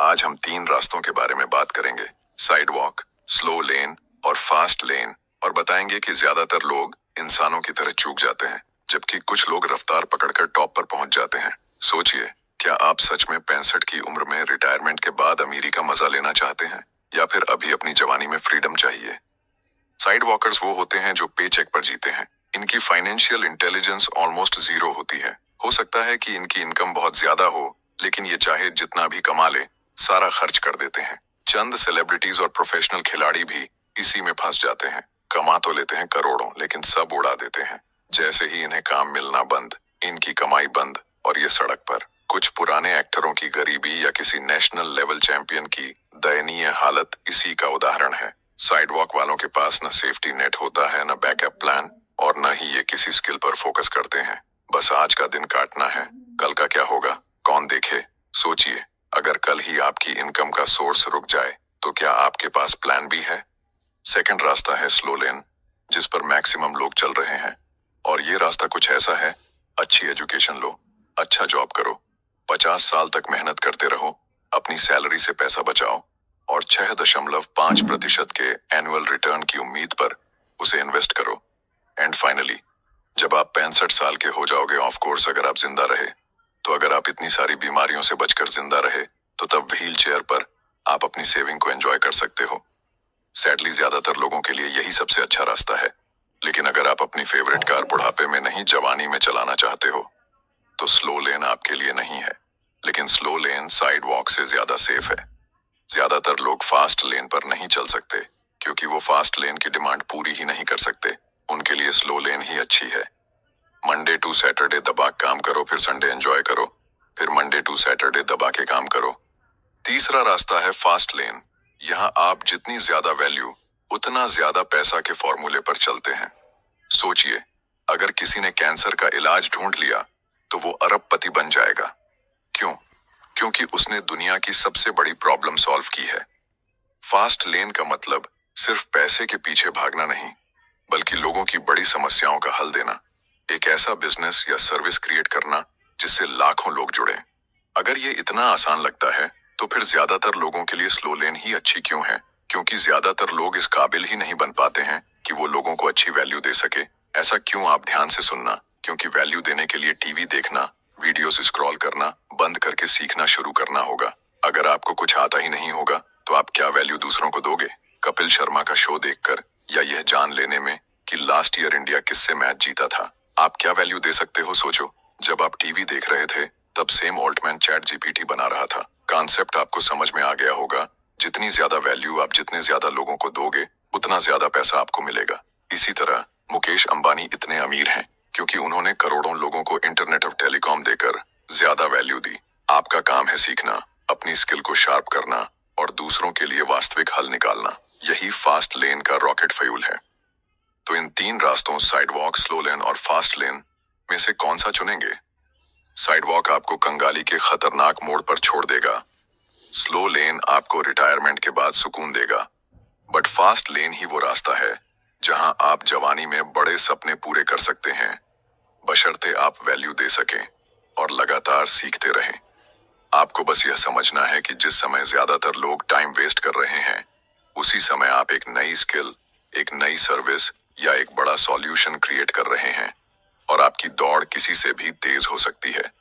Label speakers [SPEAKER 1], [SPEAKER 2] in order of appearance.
[SPEAKER 1] आज हम तीन रास्तों के बारे में बात करेंगे, साइड वॉक, स्लो लेन और फास्ट लेन, और बताएंगे कि ज्यादातर लोग इंसानों की तरह चूक जाते हैं, जबकि कुछ लोग रफ्तार पकड़कर टॉप पर पहुंच जाते हैं। सोचिए, क्या आप सच में 65 की उम्र में रिटायरमेंट के बाद अमीरी का मजा लेना चाहते हैं, या फिर अभी अपनी जवानी में फ्रीडम चाहिए? साइड वॉकर्स वो होते हैं जो पे चेक पर जीते हैं। इनकी फाइनेंशियल इंटेलिजेंस ऑलमोस्ट जीरो होती है। हो सकता है कि इनकी इनकम बहुत ज्यादा हो, लेकिन ये चाहे जितना भी कमा ले, सारा खर्च कर देते हैं। चंद सेलिब्रिटीज और प्रोफेशनल खिलाड़ी भी इसी में फंस जाते हैं। कमा तो लेते हैं करोड़ों, लेकिन सब उड़ा देते हैं। जैसे ही इन्हें काम मिलना बंद, इनकी कमाई बंद, और ये सड़क पर। कुछ पुराने एक्टरों की गरीबी या किसी नेशनल लेवल चैंपियन की दयनीय हालत इसी का उदाहरण है। साइड वॉक वालों के पास न सेफ्टी नेट होता है, न बैकअप प्लान, और न ही ये किसी स्किल पर फोकस करते हैं। बस आज का दिन काटना है, कल का क्या होगा कौन देखे। सोचिए, अगर कल ही आपकी इनकम का सोर्स रुक जाए, तो क्या आपके पास प्लान भी है? सेकंड रास्ता है स्लो लेन, जिस पर मैक्सिमम लोग चल रहे हैं। और ये रास्ता कुछ ऐसा है, अच्छी एजुकेशन लो, अच्छा जॉब करो, 50 साल तक मेहनत करते रहो, अपनी सैलरी से पैसा बचाओ, और 6.5% के एनुअल रिटर्न की उम्मीद पर उसे इन्वेस्ट करो। एंड फाइनली, जब आप 65 साल के हो जाओगे, ऑफ कोर्स अगर आप जिंदा रहे, तो अगर आप इतनी सारी बीमारियों से बचकर जिंदा रहे, तो तब व्हील चेयर पर आप अपनी सेविंग को एंजॉय कर सकते हो। सैडली ज्यादातर लोगों के लिए यही सबसे अच्छा रास्ता है। लेकिन अगर आप अपनी फेवरेट कार बुढ़ापे में नहीं, जवानी में चलाना चाहते हो, तो स्लो लेन आपके लिए नहीं है। लेकिन स्लो लेन साइड वॉक से ज्यादा सेफ है। ज्यादातर लोग फास्ट लेन पर नहीं चल सकते, क्योंकि वो फास्ट लेन की डिमांड पूरी ही नहीं कर सकते। उनके लिए स्लो लेन ही अच्छी है। मंडे टू सैटरडे दबा काम करो, फिर संडे एंजॉय करो, फिर मंडे टू सैटरडे दबा के काम करो। तीसरा रास्ता है फास्ट लेन। यहाँ आप जितनी ज्यादा वैल्यू, उतना ज्यादा पैसा के फॉर्मूले पर चलते हैं। सोचिए, अगर किसी ने कैंसर का इलाज ढूंढ लिया, तो वो अरबपति बन जाएगा। क्यों? क्योंकि उसने दुनिया की सबसे बड़ी प्रॉब्लम सॉल्व की है। फास्ट लेन का मतलब सिर्फ पैसे के पीछे भागना नहीं, बल्कि लोगों की बड़ी समस्याओं का हल देना। एक ऐसा बिजनेस या सर्विस क्रिएट करना जिससे लाखों लोग जुड़े। अगर ये इतना आसान लगता है, तो फिर ज्यादातर लोगों के लिए स्लो लेन ही अच्छी क्यों है? क्योंकि ज्यादातर लोग इस काबिल ही नहीं बन पाते हैं कि वो लोगों को अच्छी वैल्यू दे सके। ऐसा क्यों? आप ध्यान से सुनना, क्योंकि वैल्यू देने के लिए टीवी देखना, वीडियोस स्क्रॉल करना बंद करके सीखना शुरू करना होगा। अगर आपको कुछ आता ही नहीं होगा, तो आप क्या वैल्यू दूसरों को दोगे? कपिल शर्मा का शो देखकर, या यह जान लेने में कि लास्ट ईयर इंडिया किससे मैच जीता था, आप क्या वैल्यू दे सकते हो? सोचो, जब आप टीवी देख रहे थे, तब सेम ओल्डमैन चैट जीपीटी बना रहा था। कॉन्सेप्ट आपको समझ में आ गया होगा। जितनी ज्यादा वैल्यू आप जितने ज्यादा लोगों को दोगे, उतना ज्यादा पैसा आपको मिलेगा। इसी तरह मुकेश अंबानी इतने अमीर हैं, क्योंकि उन्होंने करोड़ों लोगों को इंटरनेट ऑफ टेलीकॉम देकर ज्यादा वैल्यू दी। आपका काम है सीखना, अपनी स्किल को शार्प करना, और दूसरों के लिए वास्तविक हल निकालना। यही फास्ट लेन का रॉकेट फ्यूल है। तो इन तीन रास्तों, साइड वॉक, स्लो लेन और फास्ट लेन में से कौन सा चुनेंगे? साइड वॉक आपको कंगाली के खतरनाक मोड़ पर छोड़ देगा। स्लो लेन आपको रिटायरमेंट के बाद सुकून देगा। बट फास्ट लेन ही वो रास्ता है जहां आप जवानी में बड़े सपने पूरे कर सकते हैं, बशर्ते आप वैल्यू दे सकें और लगातार सीखते रहें। आपको बस यह समझना है कि जिस समय ज्यादातर लोग टाइम वेस्ट कर रहे हैं, उसी समय आप एक नई स्किल, एक नई सर्विस या एक बड़ा सॉल्यूशन क्रिएट कर रहे हैं, और आपकी दौड़ किसी से भी तेज हो सकती है।